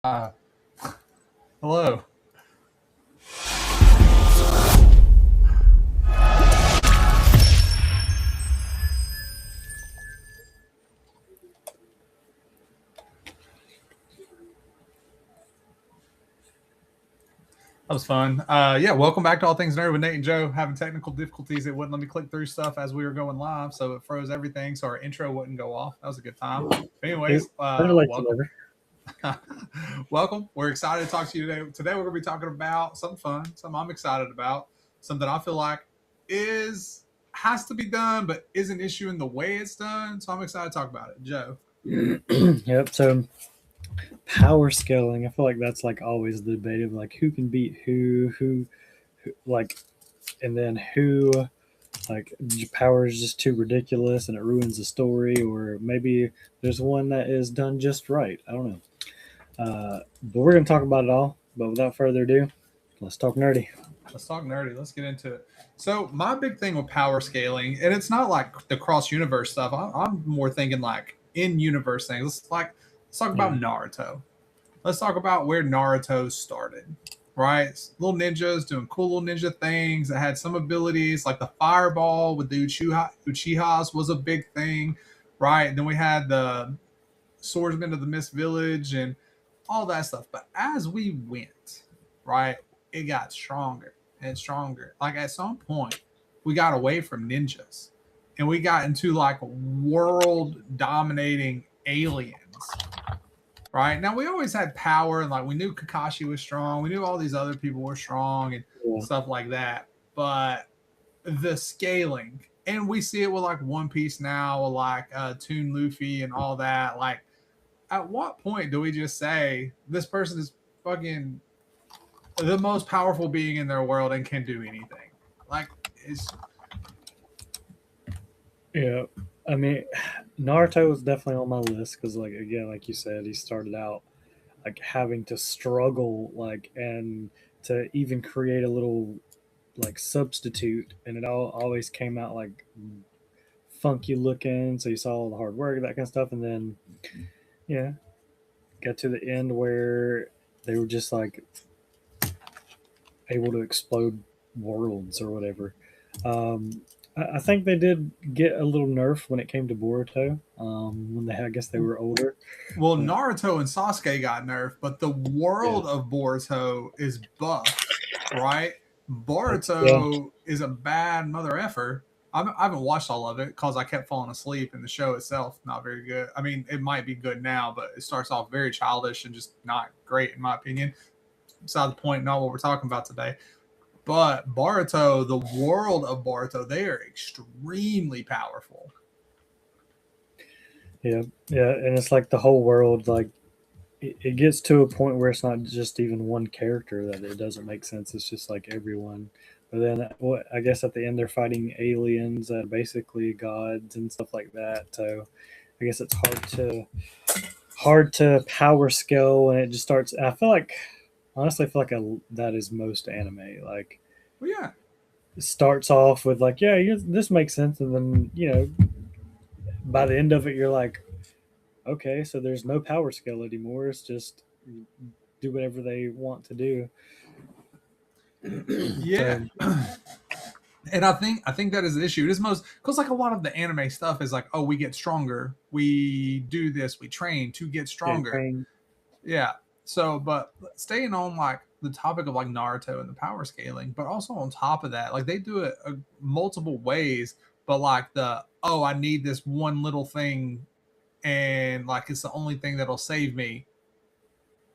Hello. That was fun. Welcome back to All Things Nerd with Nate and Joe. Having technical difficulties, it wouldn't let me click through stuff as we were going live, so it froze everything, so our intro wouldn't go off. That was a good time. But anyways, welcome. Welcome. We're excited to talk to you today. Today we're going to be talking about something fun, something I'm excited about, something I feel like has to be done, but is an issue in the way it's done. So I'm excited to talk about it. Joe. Yep. So power scaling, I feel like that's like always the debate of like who can beat who like, and then who like power is just too ridiculous and it ruins the story, or maybe there's one that is done just right. I don't know. But we're gonna talk about it all. But without further ado, let's talk nerdy. Let's talk nerdy. Let's get into it. So my big thing with power scaling, and it's not like the cross universe stuff. I'm more thinking like in universe things. Let's talk about Naruto. Let's talk about where Naruto started. Right, little ninjas doing cool little ninja things that had some abilities, like the fireball with the Uchihas was a big thing, right? And then we had the swordsmen of the Mist Village and all that stuff. But as we went, right, it got stronger and stronger. Like at some point, we got away from ninjas and we got into like world dominating aliens. Right now, we always had power, and like we knew Kakashi was strong, we knew all these other people were strong, and stuff like that. But the scaling, and we see it with like One Piece now, like Toon Luffy and all that. Like, at what point do we just say this person is fucking the most powerful being in their world and can do anything? Like, it's yeah. I mean, Naruto was definitely on my list because, like, again, like you said, he started out like having to struggle, like, and to even create a little like substitute, and it all always came out like funky looking. So you saw all the hard work, that kind of stuff, and then yeah, got to the end where they were just like able to explode worlds or whatever. I think they did get a little nerf when it came to Boruto. When I guess they were older. Well, Naruto and Sasuke got nerfed, but the world of Boruto is buffed, right? Boruto is a bad mother effer. I haven't watched all of it because I kept falling asleep, and the show itself not very good. I mean, it might be good now, but it starts off very childish and just not great in my opinion. Beside the point, not what we're talking about today. But Boruto, the world of Boruto, they are extremely powerful. Yeah, and it's like the whole world, like it gets to a point where it's not just even one character that it doesn't make sense. It's just like everyone. But then, well, I guess at the end they're fighting aliens that are basically gods and stuff like that. So I guess it's hard to power scale when it just starts. I feel like honestly, I feel like that is most anime. Like, well, yeah, it starts off with like, yeah, this makes sense, and then by the end of it, you're like, okay, so there's no power scale anymore. It's just do whatever they want to do. Yeah. And I think that is the issue. It is most because like a lot of the anime stuff is like, oh, we get stronger, we do this, we train to get stronger. Yeah. So, but staying on like the topic of like Naruto and the power scaling, but also on top of that, like they do it multiple ways. But like I need this one little thing, and like it's the only thing that'll save me.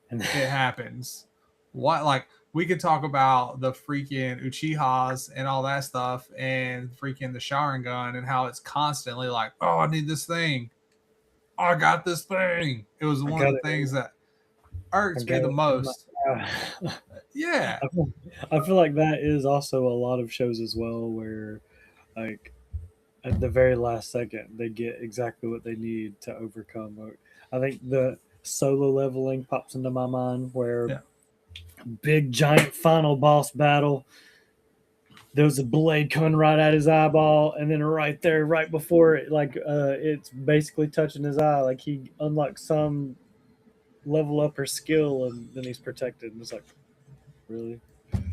And it happens. What like we could talk about the freaking Uchihas and all that stuff and freaking the Sharingan and how it's constantly like, oh, I need this thing. I got this thing. It was one of the things that irks me the most. Yeah. I feel like that is also a lot of shows as well where like at the very last second they get exactly what they need to overcome. I think the solo leveling pops into my mind where big giant final boss battle, there was a blade coming right at his eyeball, and then right there, right before it, like it's basically touching his eye, like he unlocked some level up her skill, and then he's protected. And it's like, really?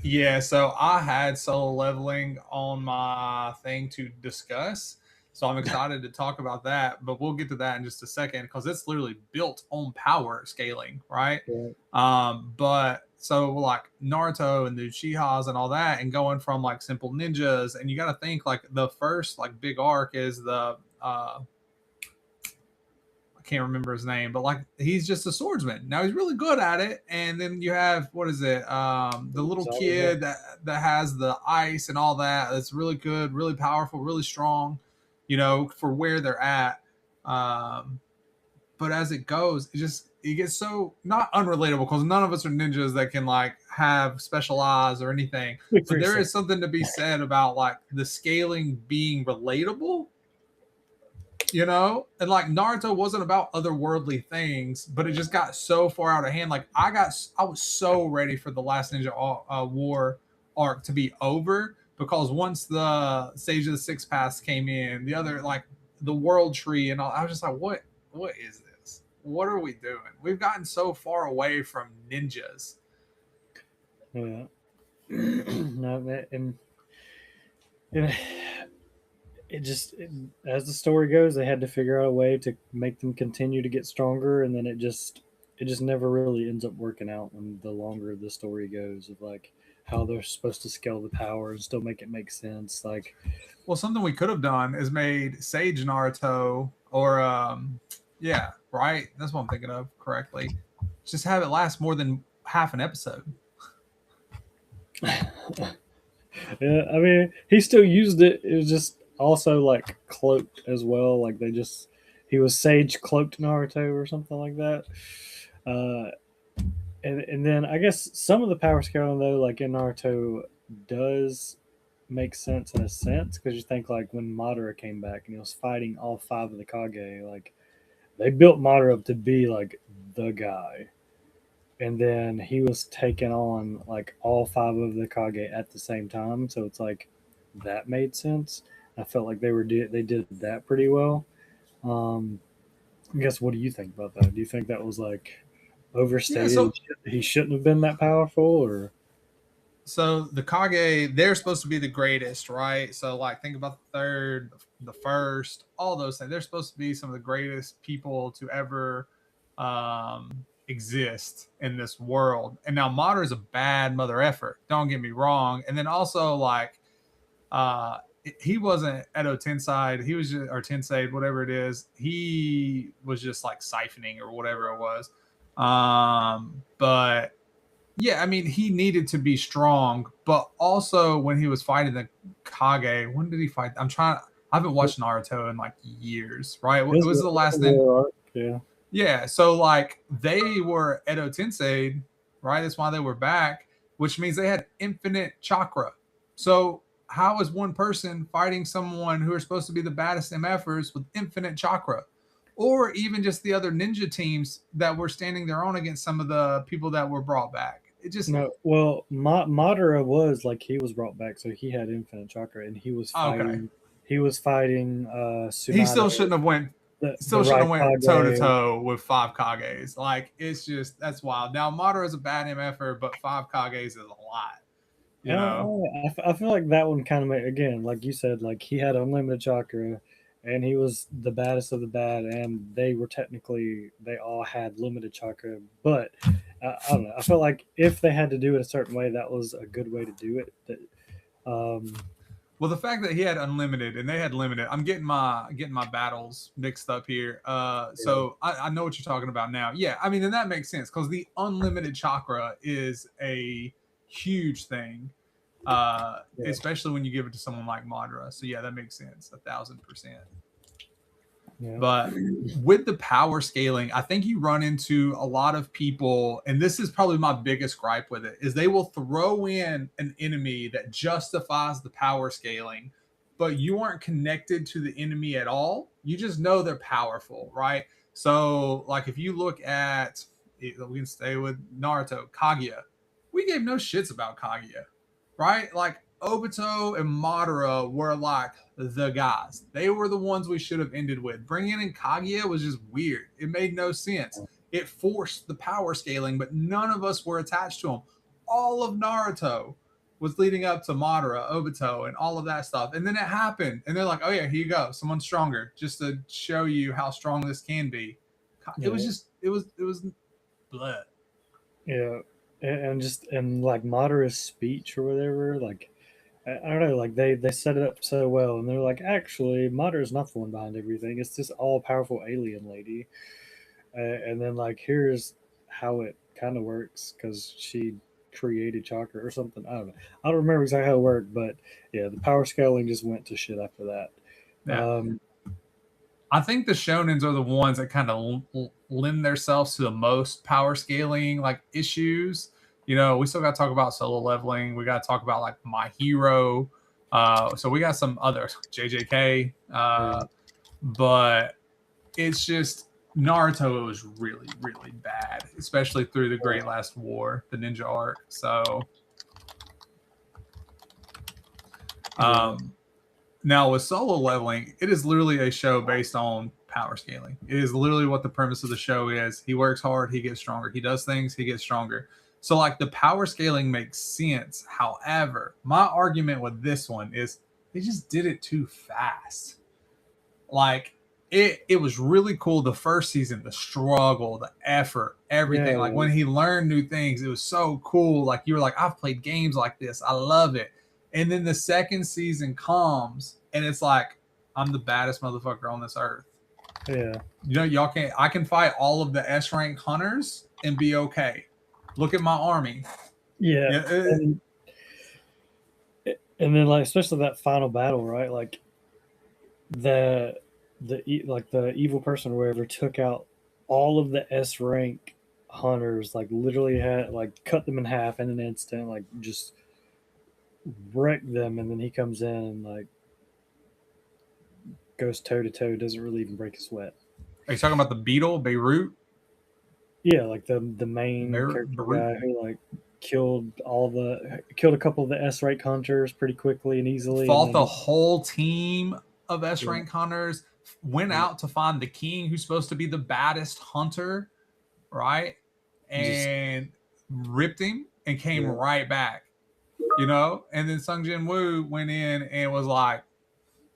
Yeah, so I had solo leveling on my thing to discuss. So I'm excited to talk about that, but we'll get to that in just a second because it's literally built on power scaling, right? Yeah. But so like Naruto and the Uchihas and all that, and going from like simple ninjas, and you got to think like the first like big arc is the I can't remember his name, but like he's just a swordsman. Now he's really good at it. And then you have what is it? The little kid that has the ice and all that. That's really good, really powerful, really strong, for where they're at. Um, but as it goes, it gets so not unrelatable because none of us are ninjas that can like have special eyes or anything. But there is something to be said about like the scaling being relatable, and like Naruto wasn't about otherworldly things, but it just got so far out of hand. Like I was so ready for the last Ninja War arc to be over because once the Sage of the Six Paths came in, the other like the World Tree and all, I was just like, what is this? What are we doing? We've gotten so far away from ninjas. Yeah. No, and as the story goes, they had to figure out a way to make them continue to get stronger, and then it just never really ends up working out. And the longer the story goes, of like how they're supposed to scale the power and still make it make sense, like Well, something we could have done is made Sage Naruto, or yeah, right. That's what I'm thinking of correctly. Just have it last more than half an episode. yeah, I mean, he still used it. It was just also like cloaked as well. Like he was Sage cloaked Naruto or something like that. Uh, and then I guess some of the power scaling though, like in Naruto, does make sense in a sense because you think like when Madara came back and he was fighting all five of the Kage, like they built Madara up to be like the guy, and then he was taking on like all five of the Kage at the same time. So it's like that made sense. I felt like they did that pretty well. Um, I guess what do you think about that? Do you think that was like Yeah. overstated? So He shouldn't have been that powerful, or so the Kage, they're supposed to be the greatest, right? So like think about the third, the first, all those things. They're supposed to be some of the greatest people to ever exist in this world. And now Madara is a bad mother effort. Don't get me wrong. And then also like uh he wasn't Edo Tensei. He was just, or Tensei, whatever it is. He was just like siphoning or whatever it was. But yeah, I mean, he needed to be strong, but also when he was fighting the Kage, when did he fight? I haven't watched Naruto in like years, right? It was the last thing. war arc. Yeah, Yeah, so like they were Edo Tensei, right? That's why they were back, which means they had infinite chakra. So how is one person fighting someone who are supposed to be the baddest MFers with infinite chakra? Or even just the other ninja teams that were standing their own against some of the people that were brought back. It just no. Well, Madara was like he was brought back, so he had infinite chakra, and he was okay. fighting. He was fighting He Tsunade, still shouldn't have went. the Still shouldn't have right went toe to Kage. toe with five Kages. Like it's just that's wild. Now Madara is a bad MFer, but five Kages is a lot. You know. I feel like that one kind of made, again, like you said, like he had unlimited chakra, and he was the baddest of the bad, and they were technically they all had limited chakra. But I don't know. I felt like if they had to do it a certain way, that was a good way to do it. Um, Well, the fact that he had unlimited and they had limited, I'm getting my battles mixed up here. yeah, So I know what you're talking about now. Yeah, I mean, and that makes sense because the unlimited chakra is a huge thing, yeah, especially when you give it to someone like Madara. So yeah, that makes sense, 1,000%. yeah, But with the power scaling, I think you run into a lot of people, and this is probably my biggest gripe with it, is they will throw in an enemy that justifies the power scaling, but you aren't connected to the enemy at all. You just know they're powerful, right? So, like if you look at, we can stay with Naruto, Kaguya. We gave no shits about Kaguya, right? Like Obito and Madara were like the guys. They were the ones we should have ended with. Bringing in Kaguya was just weird. It made no sense. it forced the power scaling, but none of us were attached to him. All of Naruto was leading up to Madara, Obito, and all of that stuff. And then it happened. And they're like, oh, yeah, here you go. Someone's stronger, just to show you how strong this can be. It was just, it was bleh. Yeah, and like Madara's speech or whatever, like I don't know, like they set it up so well, and they're like, actually, Madara's not the one behind everything. It's this all powerful alien lady, and then like here's how it kind of works because she created chakra or something. I don't know. I don't remember exactly how it worked, but yeah, the power scaling just went to shit after that. Yeah. Um, I think the shonens are the ones that kind of lend themselves to the most power scaling like issues. You know, we still got to talk about solo leveling. We got to talk about like My Hero. So we got some other JJK. yeah. But it's just Naruto was really, really bad, especially through the Great Last War, the ninja arc. So, now with solo leveling, it is literally a show based on power scaling. It is literally what the premise of the show is. He works hard, he gets stronger. He does things, he gets stronger. So like the power scaling makes sense. However, my argument with this one is they just did it too fast. Like it was really cool the first season, the struggle, the effort, everything. Yeah, like when he learned new things, it was so cool. Like you were like, I've played games like this. I love it. And then the second season comes and it's like, I'm the baddest motherfucker on this earth. yeah. You know, y'all can't, I can fight all of the S rank hunters and be okay. Look at my army. Yeah. And then like especially that final battle, right? Like the evil person or whatever took out all of the S rank hunters, like literally had like cut them in half in an instant, like just wrecked them, and then he comes in and like goes toe to toe, doesn't really even break a sweat. Are you talking about the Beetle, Beirut? Yeah, like the main character guy who like killed a couple of the S rank hunters pretty quickly and easily. Fought and the whole team of S rank hunters, went out to find the king who's supposed to be the baddest hunter, right? And ripped him and came right back. You know? And then Sung Jin Woo went in and was like,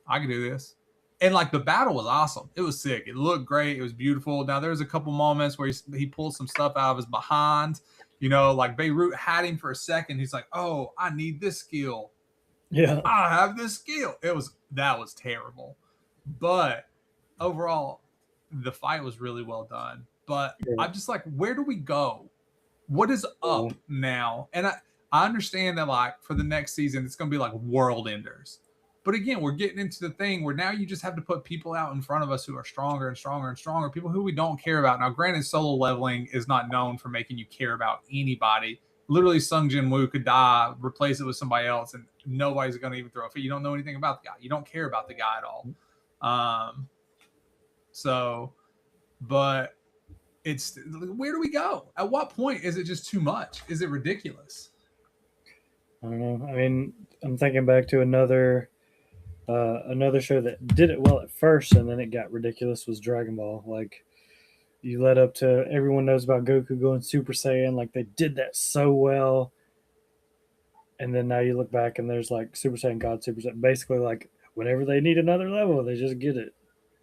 I can do this. And like the battle was awesome. It was sick. It looked great. It was beautiful. Now there's a couple moments where he pulled some stuff out of his behind. You know, like Beirut had him for a second. He's like, oh, I need this skill. Yeah. I have this skill. That was terrible. But overall, the fight was really well done. But I'm just like, where do we go? What is up now? And I understand that like for the next season, it's gonna be like world enders. But again, we're getting into the thing where now you just have to put people out in front of us who are stronger and stronger and stronger, people who we don't care about. Now, granted, solo leveling is not known for making you care about anybody. Literally, Sung Jin Woo could die, replace it with somebody else, and nobody's going to even throw a fit. You don't know anything about the guy. You don't care about the guy at all. But it's where do we go? At what point is it just too much? Is it ridiculous? I don't know. I mean, I'm thinking back to another show that did it well at first and then it got ridiculous was Dragon Ball. Like you led up to everyone knows about Goku going Super Saiyan, like they did that so well. And then now you look back and there's like Super Saiyan God, Super Saiyan, basically like whenever they need another level, they just get it.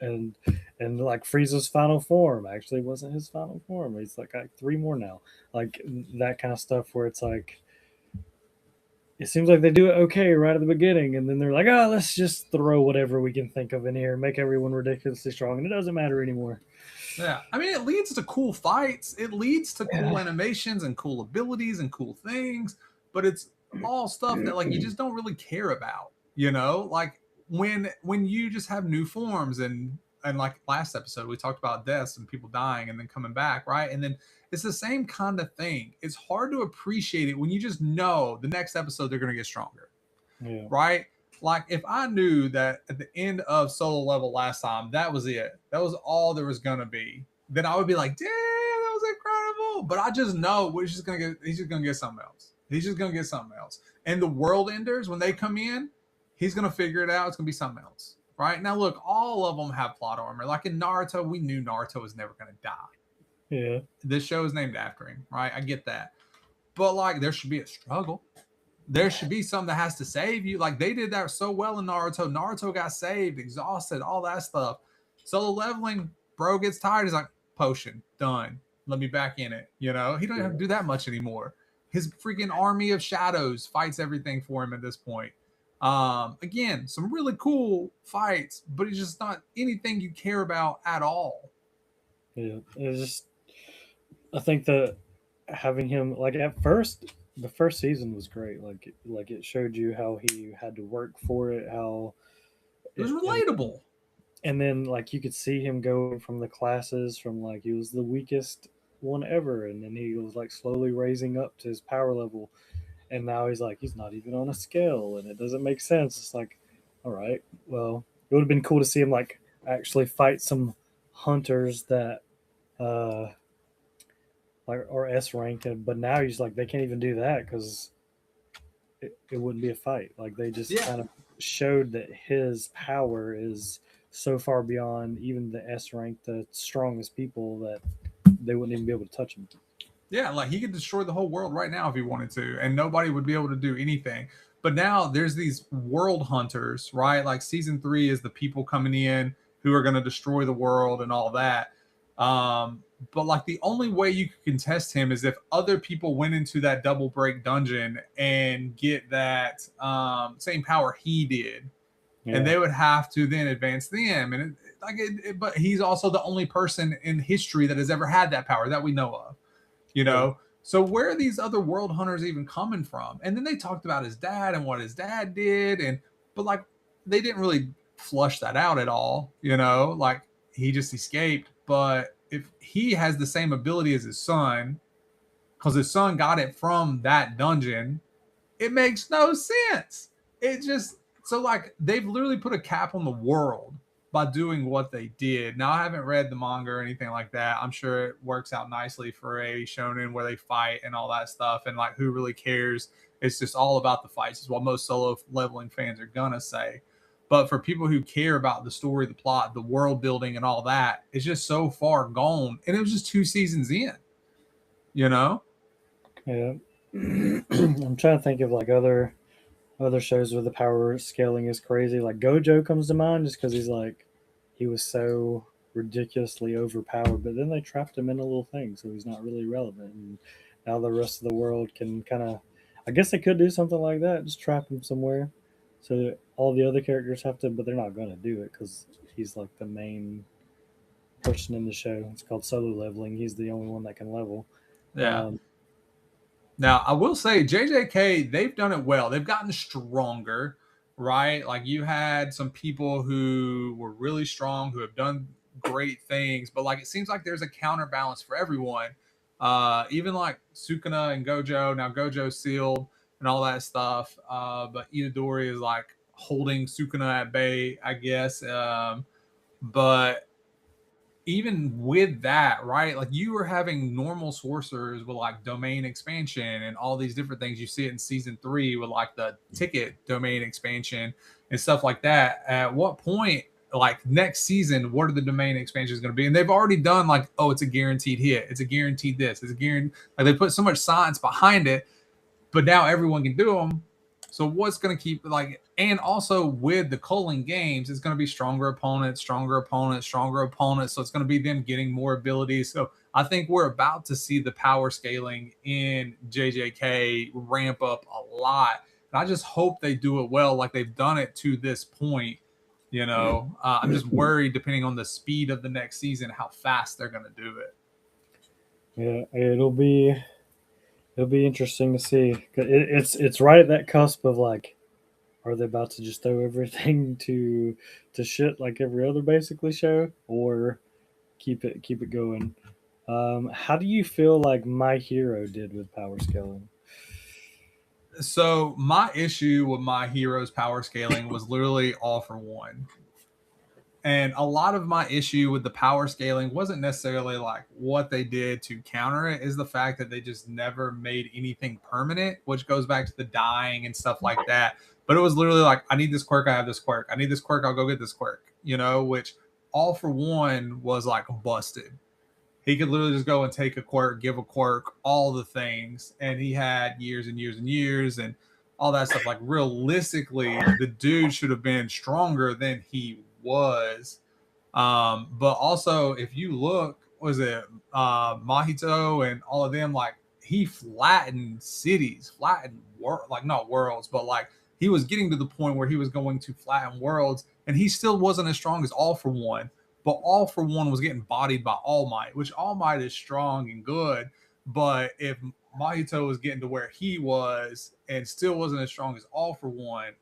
And like Frieza's final form actually wasn't his final form. He's like 3 more now. Like that kind of stuff where it's like it seems like they do it okay right at the beginning, and then they're like, oh, let's just throw whatever we can think of in here, make everyone ridiculously strong, and it doesn't matter anymore. Yeah, I mean, it leads to cool fights. It leads to cool animations and cool abilities and cool things, but it's all stuff that like you just don't really care about, you know? Like when you just have new forms and like last episode we talked about deaths and people dying and then coming back, right? And then it's the same kind of thing. It's hard to appreciate it when you just know the next episode they're going to get stronger. Yeah. Right? Like if I knew that at the end of solo level last time, that was it. That was all there was going to be. Then I would be like, damn, that was incredible. But I just know he's just going to get something else. He's just going to get something else. And the world enders, when they come in, he's going to figure it out. It's going to be something else. Right? Now, look, all of them have plot armor. Like in Naruto, we knew Naruto was never going to die. Yeah. This show is named after him, right? I get that. But like there should be a struggle. There should be something that has to save you. Like they did that so well in Naruto. Naruto got saved, exhausted, all that stuff. Solo leveling, bro gets tired. He's like, potion, done. Let me back in it. You know, he don't have to do that much anymore. His freaking army of shadows fights everything for him at this point. Again, some really cool fights, but it's just not anything you care about at all. Yeah. It's just I think that having him like at first the first season was great. Like it showed you how he had to work for it, how It was it, relatable. and then like you could see him going from the classes from like he was the weakest one ever, and then he was like slowly raising up to his power level, and now he's like he's not even on a scale, and it doesn't make sense. It's like, all right, well, it would have been cool to see him like actually fight some hunters that uh like or S ranked, but now he's like they can't even do that because it wouldn't be a fight. Like they just Yeah. kind of showed that his power is so far beyond even the S rank, the strongest people, that they wouldn't even be able to touch him. Yeah, like he could destroy the whole world right now if he wanted to, and nobody would be able to do anything. But now there's these world hunters, right? Like season 3 is the people coming in who are going to destroy the world and all that. But like the only way you could contest him is if other people went into that double break dungeon and get that same power he did, and Yeah, they would have to then advance them. And but he's also the only person in history that has ever had that power that we know of, you yeah, know. So where are these other world hunters even coming from? And then they talked about his dad and what his dad did, and but like they didn't really flush that out at all, you know. Like he just escaped, but if he has the same ability as his son, because his son got it from that dungeon, it makes no sense. It just so like they've literally put a cap on the world by doing what they did. Now I haven't read the manga or anything like that. I'm sure it works out nicely for a shonen where they fight and all that stuff, and like who really cares? It's just all about the fights, is what most solo leveling fans are gonna say. But for people who care about the story, the plot, the world building, and all that, it's just so far gone. And it was just 2 seasons in, you know? yeah. I'm trying to think of like other shows where the power scaling is crazy. Like Gojo comes to mind just because he's like he was so ridiculously overpowered, but then they trapped him in a little thing, so he's not really relevant. And now the rest of the world can kind of, I guess they could do something like that, just trap him somewhere, so that all the other characters have to, but they're not going to do it because he's like the main person in the show. It's called solo leveling. He's the only one that can level. Yeah. Um, Now, I will say JJK, they've done it well. They've gotten stronger, right? Like you had some people who were really strong, who have done great things, but like it seems like there's a counterbalance for everyone. Even like Sukuna and Gojo, now Gojo sealed and all that stuff. But Itadori is like holding Sukuna at bay, I guess. But even with that, right? Like you were having normal sorcerers with like domain expansion and all these different things. You see it in season 3 with like the ticket domain expansion and stuff like that. At what point, like next season, what are the domain expansions going to be? And they've already done like, oh, it's a guaranteed hit, it's a guaranteed this, it's a guaranteed. Like they put so much science behind it, but now everyone can do them. So what's going to keep like, and also with the culling games, it's going to be stronger opponents, stronger opponents, stronger opponents. So it's going to be them getting more abilities. So I think we're about to see the power scaling in JJK ramp up a lot. And I just hope they do it well, like they've done it to this point. You know, I'm just worried, depending on the speed of the next season, how fast they're going to do it. yeah, it'll be interesting to see. It's right at that cusp of like, are they about to just throw everything to shit like every other basically show, or keep it going? How do you feel like My Hero did with power scaling? So my issue with my hero's power scaling was literally all for one. And a lot of my issue with the power scaling wasn't necessarily like what they did to counter it, is the fact that they just never made anything permanent, which goes back to the dying and stuff like that. But it was literally like, I need this quirk, I have this quirk. I need this quirk, I'll go get this quirk, you know, which all for one was like busted. He could literally just go and take a quirk, give a quirk, all the things, and he had years and years and years and all that stuff. Like realistically, the dude should have been stronger than he was. But also, if you look, was it Mahito and all of them? Like he flattened cities, flattened like not worlds, but like he was getting to the point where he was going to flatten worlds, and he still wasn't as strong as All for One. But All for One was getting bodied by All Might, which All Might is strong and good. But if Mahito was getting to where he was and still wasn't as strong as All for One,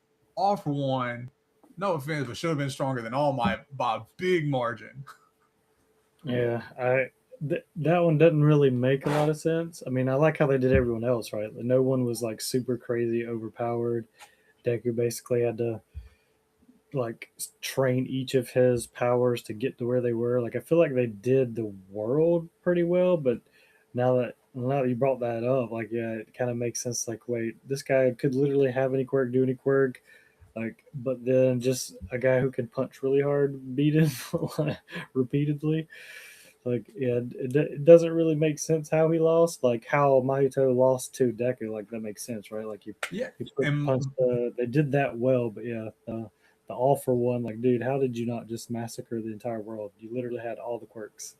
no offense, but should have been stronger than All Might by a big margin. Yeah, that one doesn't really make a lot of sense. I mean, I like how they did everyone else, right? No one was like super crazy overpowered. Deku basically had to like train each of his powers to get to where they were. Like I feel like they did the world pretty well, but now that you brought that up, like yeah, it kind of makes sense. Like wait, this guy could literally have any quirk, do any quirk, like but then just a guy who can punch really hard beat him repeatedly. Like yeah, it doesn't really make sense how he lost. Like how Mahito lost to Deku, like that makes sense, right? Like Yeah, he put and punch. They did that well, but yeah, the All for One, like dude, how did you not just massacre the entire world? You literally had all the quirks.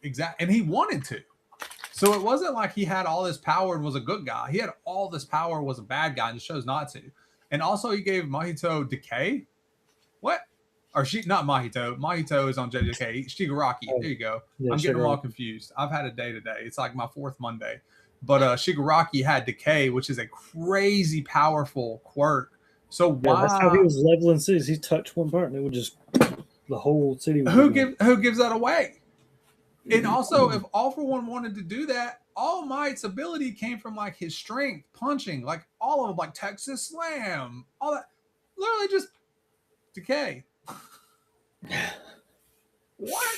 exactly, and he wanted to. So it wasn't like he had all this power and was a good guy. He had all this power, was a bad guy, and just chose not to. And also, he gave Mahito decay. What? Or she? Not Mahito. Mahito is on JJK. Shigaraki. Oh, There you go. yeah, I'm getting them all Shigaraki. confused. I've had a day today. It's like my fourth Monday. But Shigaraki had decay, which is a crazy powerful quirk. So Yeah, that's how he why? was leveling cities. He touched one part, and it would just the whole city would Who just go. gives that away? And also, if All for One wanted to do that, All Might's ability came from like his strength, punching, like all of them, like Texas Slam, all that. Literally just decay. What?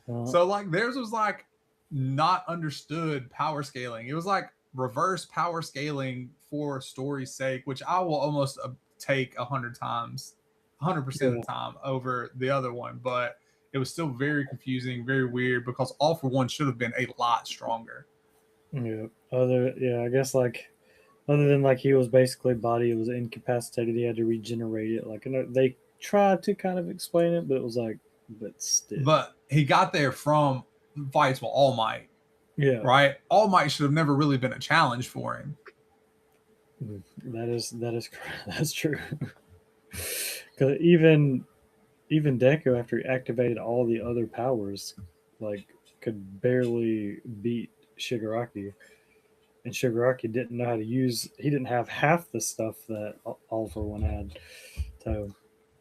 So like theirs was like not understood power scaling. It was like reverse power scaling for story's sake, which I will almost take 100 times, 100% of Yeah, the time over the other one. But it was still very confusing, very weird because All for One should have been a lot stronger. yeah. I guess like other than like he was basically body was incapacitated, he had to regenerate it. Like they tried to kind of explain it, but it was like, but still, But he got there from fights with All Might, yeah. right? All Might should have never really been a challenge for him. That is that's true. Because even Deku, after he activated all the other powers, like could barely beat Shigaraki, and Shigaraki didn't know how to use. He didn't have half the stuff that All for One had. So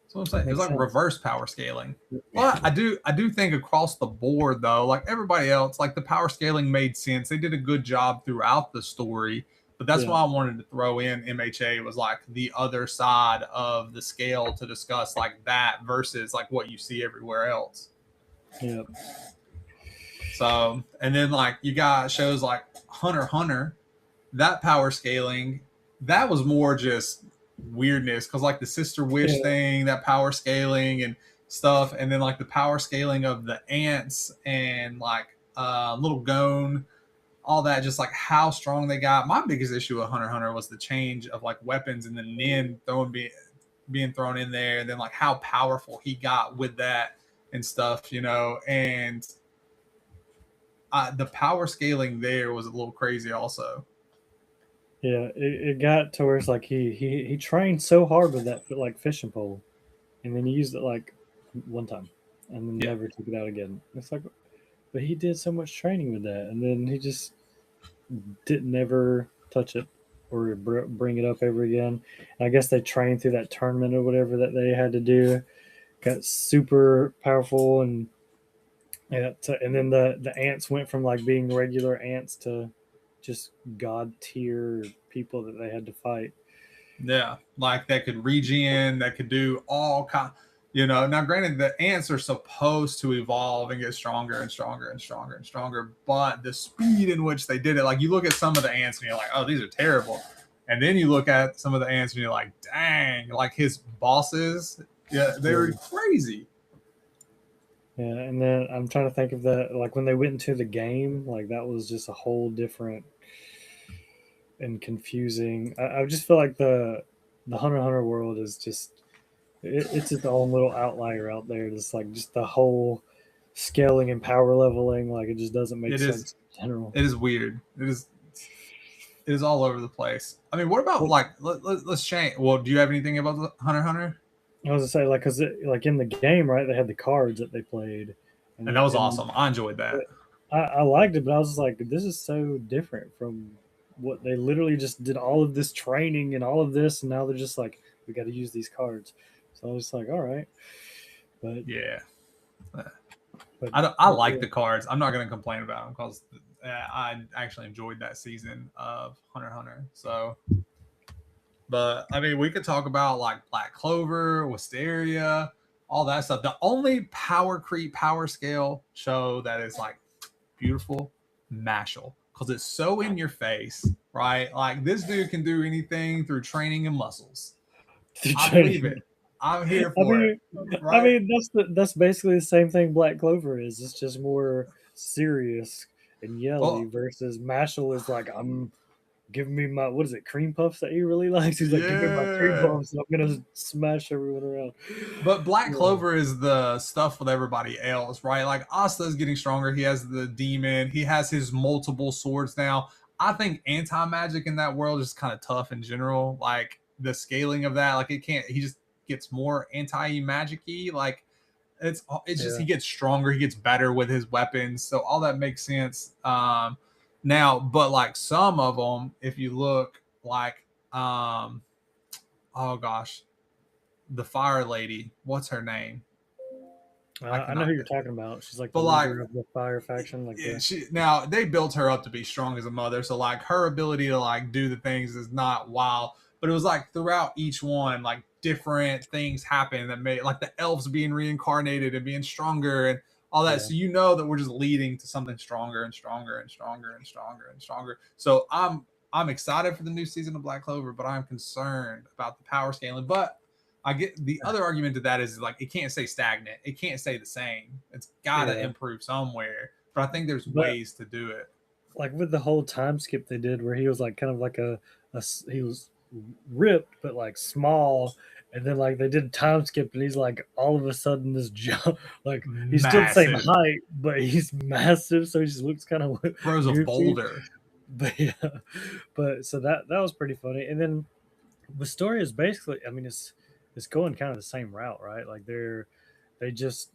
That's what I'm that saying. It was makes like sense. reverse power scaling. Well, I do think across the board though, like everybody else, like the power scaling made sense. They did a good job throughout the story. But that's Yeah, why I wanted to throw in MHA was like the other side of the scale to discuss like that versus like what you see everywhere else. yeah, So, and then like you got shows like Hunter x Hunter, that power scaling, that was more just weirdness because like the Sister Wish yeah, thing, that power scaling and stuff, and then like the power scaling of the ants and like Little Gone, all that, just like how strong they got. My biggest issue with Hunter x Hunter was the change of like weapons and then Nin being thrown in there, and then like how powerful he got with that and stuff, and the power scaling there was a little crazy also. yeah. It got to where it's like he trained so hard with that like fishing pole, and then he used it like one time, and then Yeah. never took it out again. It's like, but he did so much training with that, and then he just didn't never touch it or bring it up ever again. And I guess they trained through that tournament or whatever that they had to do. Got super powerful, and yeah, and then the ants went from like being regular ants to just god tier people that they had to fight. Yeah, like that could regen, that could do all kind. Now granted, the ants are supposed to evolve and get stronger and stronger and stronger and stronger, but the speed in which they did it, like you look at some of the ants and you're like, oh, these are terrible. And then you look at some of the ants and you're like, dang, like his bosses, yeah, they were crazy. Yeah, and then I'm trying to think of that, like when they went into the game, like that was just a whole different and confusing. I just feel like the Hunter x Hunter world is just it's its own little outlier out there. Just like just the whole scaling and power leveling, like it just doesn't make It is sense in general. it is weird. It is all over the place. I mean, what about Well, like let's change. Well, do you have anything about the Hunter x Hunter? I was to say like because like in the game, right? They had the cards that they played, And that was and awesome. I enjoyed that. I liked it, but I was just like, this is so different from what they literally just did all of this training and all of this, and now they're just like, we got to use these cards. So I was like, all right, but Yeah. but I like the cards. I'm not going to complain about them because I actually enjoyed that season of Hunter x Hunter. So, but I mean, we could talk about like Black Clover, Wisteria, all that stuff. The only power creep, power scale show that is like beautiful, Mashal, because it's so in your face, right? Like this dude can do anything through training and muscles. they're I believe training. it. I'm here I for it, mean, I right? mean that's basically the same thing Black Clover is. It's just more serious and yelly Well, versus Mashal is like, I'm give me my what is it, cream puffs that he really likes. He's like, give me my cream yeah. puffs, and I'm gonna smash everyone around. But Black Yeah, Clover is the stuff with everybody else, right? Like Asta's getting stronger. He has the demon. He has his multiple swords now. I think anti magic in that world is kind of tough in general. Like the scaling of that, like it can't. He just gets more anti magic-y. Like it's just yeah. he gets stronger. He gets better with his weapons. So all that makes sense. Now, but like some of them, if you look like oh gosh, the fire lady, what's her name? I I know who cannot you're think. talking about. She's like the But like leader of the fire faction. Like the she now they built her up to be strong as a mother, so like her ability to like do the things is not wild. But it was like throughout each one, like different things happen that made like the elves being reincarnated and being stronger and all that. yeah, So you know that we're just leading to something stronger and stronger and stronger and stronger and stronger. So I'm excited for the new season of Black Clover, but I'm concerned about the power scaling. But I get the other argument to that is like it can't stay stagnant. It can't stay the same. It's got to yeah. improve somewhere. But I think there's But ways to do it. like with the whole time skip they did, where he was like kind of like he was ripped but like small, and then like they did time skip, and he's like all of a sudden this jump, like he's still the same Massive. height, but he's massive, so he just looks kind of Throws a goofy. boulder. But yeah, but so that was pretty funny. And then Wisteria is basically, I mean, it's going kind of the same route, right? Like they just,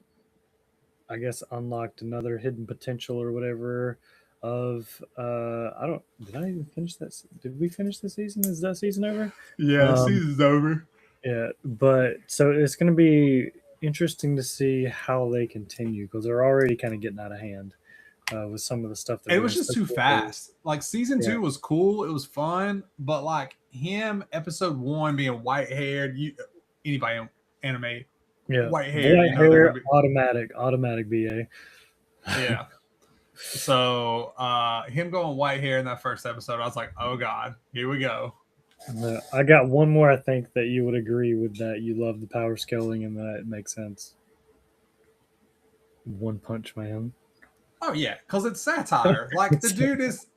I guess, unlocked another hidden potential or whatever. Of I don't, did I even finish that? Did we finish the season? Is that season over? Yeah, Um, season's over. yeah, but so it's going to be interesting to see how they continue because they're already kind of getting out of hand with some of the stuff they're It doing, was just too especially with the, fast. Like season yeah, two was cool. It was fun, but like him, episode one being white haired, you anybody in anime yeah, white haired, you white know they're hair, gonna be automatic BA. yeah. So him going white hair in that first episode, I was like, oh god, here we go. I got one more. I think that you would agree with that. You love the power scaling, and that it makes sense. One Punch Man. Oh yeah, because it's satire. Like the dude is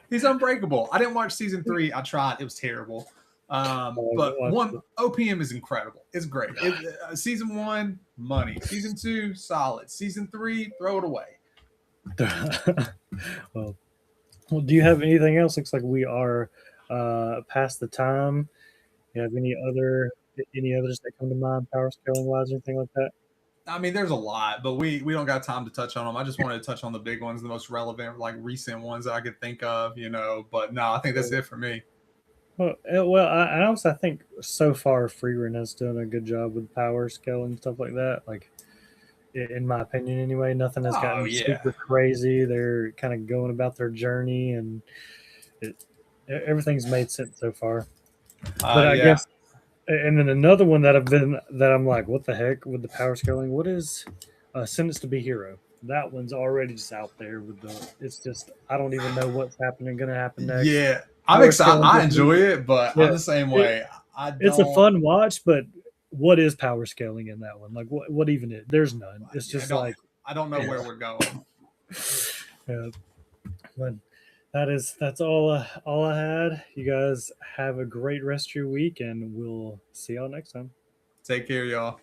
he's unbreakable. I didn't watch season three. I tried. It was terrible. But one OPM is incredible. It's great. Season one, money. Season two, solid. Season three, throw it away. well, well, do you have anything else? Looks like we are past the time. You have any others that come to mind, power scaling wise, or anything like that? I mean, there's a lot, but we don't got time to touch on them. I just wanted to touch on the big ones, the most relevant, like recent ones that I could think of, you know. But no, I think that's it for me. Well, I also think so far Freerun has done a good job with power scaling and stuff like that. Like in my opinion, anyway, nothing has Oh gotten yeah, super crazy. They're kind of going about their journey, and it, everything's made sense so far. But I yeah. guess, and then another one that I'm like, what the heck with the power scaling? What is Sentence to Be Hero? That one's already just out there with the. It's just I don't even know what's happening, going to happen next. Yeah, I'm Power excited. scaling, I enjoy it, but yeah, I'm the same it, way. I it's a don't. fun watch, but what is power scaling in that one? Like what even is? There's none. It's Yeah, just like I don't know where we're going. Yeah, but that's all I had. You guys have a great rest of your week, and we'll see y'all next time. Take care, y'all.